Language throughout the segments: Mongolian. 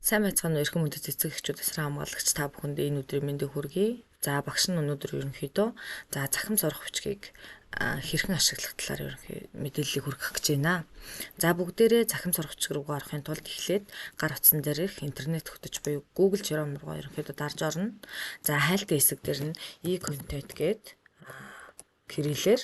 Сайн байцгаана уу эрхэм мөндөд цэцэг эхчүүд эсрэг хамгаалагч та бүхэнд энэ өдрийн мэндийг хүргэе. За багш нь өнөөдөр ерөнхийдөө захим сурах бичгийг хэрхэн ашиглах талаар мэдээллийг хүргэх гэж байна. За бүгдээрээ захим сурах бичиг рүү орохын тулд эхлээд гар утсан дээрх интернет хөтөж буюу Google Chrome руу ерөнхийдөө дарж орно. За хайлтын хэсэг дээр нь e-content гээд кириллээр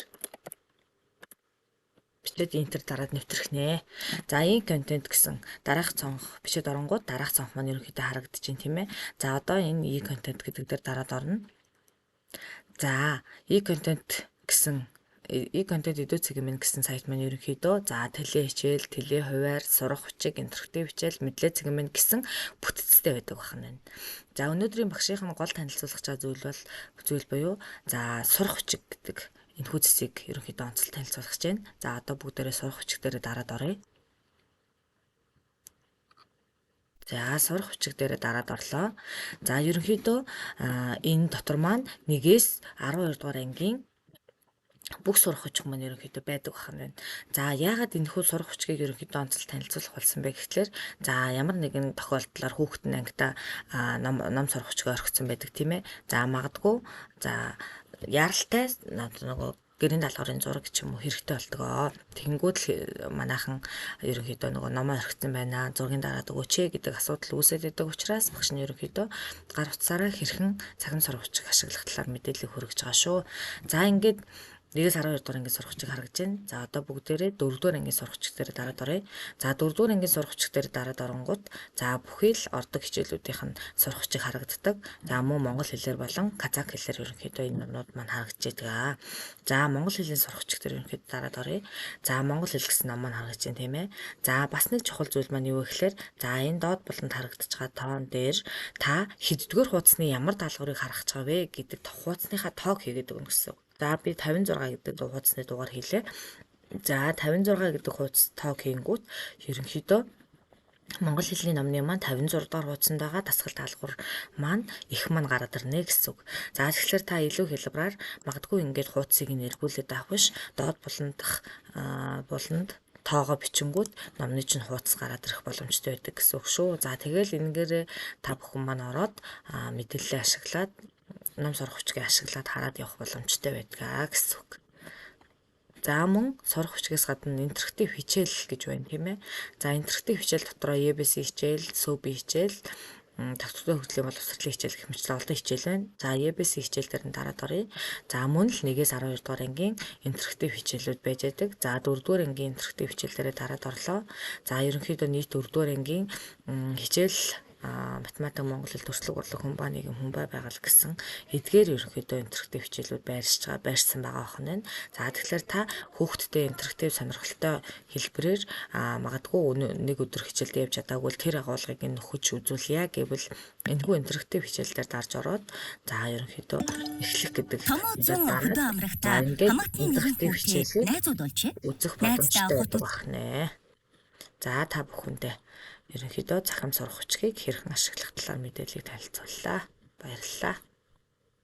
бичээд энтер дараад нэвтрэх нэ. За e-content гэсэн дараах цонх бичээд оронгууд дараах цонх маань ерөнхийдөө харагдчихээн тийм ээ. За одоо энэ e-content гэдэг дээр дараад орно. За e-content гэсэн e-content эдүү цэгмэн гэсэн сайт маань ерөнхийдөө за теле хичээл, теле хуваар, сурах бичиг, интерактив хичээл, мэдлэг цэгмэн гэсэн бүтцтэй байдаг байна. За өнөөдрийн багшийн гол танилцуулах зүйл буюу за сурах бичиг гэдэг энэ хүчсийг ерөнхийдөө онцлог танилцуулах гэж байна. За одоо бүгдээрээ сурах бичиг дээр дараад оръё. За сурах бичиг дээр дараад орлоо. За ерөнхийдөө энэ дотор маань 1-ээс 12 дугаар ангийн бүх сурах хүчиг маань ерөнхийдөө байдаг байна. За яагаад энэ хүү сурах хүчгийг ерөнхийдөө онцлог танилцуулах болсон бэ гэхлээр за ямар нэгэн тохиолдлоор хүүхэд нь ангида ном сурах хүчгээ орхисон байдаг тийм ээ. За магадгүй за яралтай нөгөө гэрийн даалгаврын зураг ч юм уу хэрэгтэй болтгоо. Тэгэнгүүт л манайхан ерөнхийдөө нөгөө номоо орхисон байна. Зургийн дараад өгөөч гэдэг асуудал үүсээд байдаг учраас багш нь ерөнхийдөө гар утсаараа хэрхэн цахим сурах хүчийг ашиглах талаар мэдээлэл хүргэж байгаа шүү. За ингээд 1-ээс 12 дугаар ангийн сурах хүчийг харагдаж байна. За одоо бүгдээрээ 4 дугаар ангийн сурах хүчиг дээр дараад оръё. За 4 дугаар ангийн сурах хүчиг дээр дараад оронгууд за бүхий л ордог хичээлүүдийн сурах хүчиг харагддаг. За мөн монгол хэлээр болон казак хэлээр ерөнхийдөө энэ номнууд маань харагдаж байгаа. За монгол хэлний сурах хүчиг дээр ерөнхийдөө дараад оръё. За монгол хэл гэсэн ном маань харагдаж байна тийм ээ. За бас нэг чухал зүйл маань юу вэ гэхээр за энэ доод болонд харагдаж байгаа тоон дээр та хэддүгээр хуудасны ямар даалгаврыг харах гэж байгаа вэ гэдэг хуудасныхаа тоог хийгээд өгнө гэсэн. За би 56 гэдэг хуудасны дугаар хийлээ. За 56 гэдэг хуудас тоог хийнгүүт ерөнхийдөө монгол хэлний номны маань 56 дугаар хуудсанд байгаа дасгал даалгавар маань их маань гараад ирнэ гэсэн үг. За тэгэхээр та илүү хэлбэраар магадгүй ингээд хуудсыг нь эргүүлээд авах биш доод буланд тоогоо бичингүүд номны чинь хуудас гараад ирэх боломжтой байдаг гэсэн үг шүү. За тэгэл энэгээр та бүхэн маань ороод мэдээлэлээ ашиглаад ном сурах хүчгээ ашиглаад хараад явах боломжтой байдгаа гэсэн үг. За мөн сурах хүчгээс гадна интерактив хичээл гэж байна тийм ээ. За интерактив хичээл дотроо EBS хичээл, SOB хичээл, тогтвортой хөгжлийн боловсролын хичээл гэх мэт олон хичээл байна. За EBS хичээл дээр нь дараад оръё. За мөн л 1-ээс 12 дугаар ангийн интерактив хичээлүүд байж байдаг. За 4 дугаар ангийн интерактив хичээл дээр дараад орлоо. За ерөнхийдөө нийт 4 дугаар ангийн хичээл математик монгол хэл төрслөг урлаг хүн ба нийгэм хүн бай байгаль гэсэн эдгээр ерөнхийдөө интерактив хичээлүүд байршсан байгаа байна. За тэгэхээр та хүүхдтэй интерактив сонирхолтой хэлбэрээр магадгүй нэг өдөр хичээлд явж чадаагүй тэр агуулгыг нь хүч үзүүлье гэвэл энэхүү интерактив хичээлдээр дарж ороод за ерөнхийдөө эхлэх гэдэг интерактив хичээлийг үзэх боломжтой байдаг байна. За та бүхэндээ ерөнхийдөө захим сурах хүчгийг хэрхэн ашиглах талаар мэдээллийг танилцууллаа. Баярлалаа.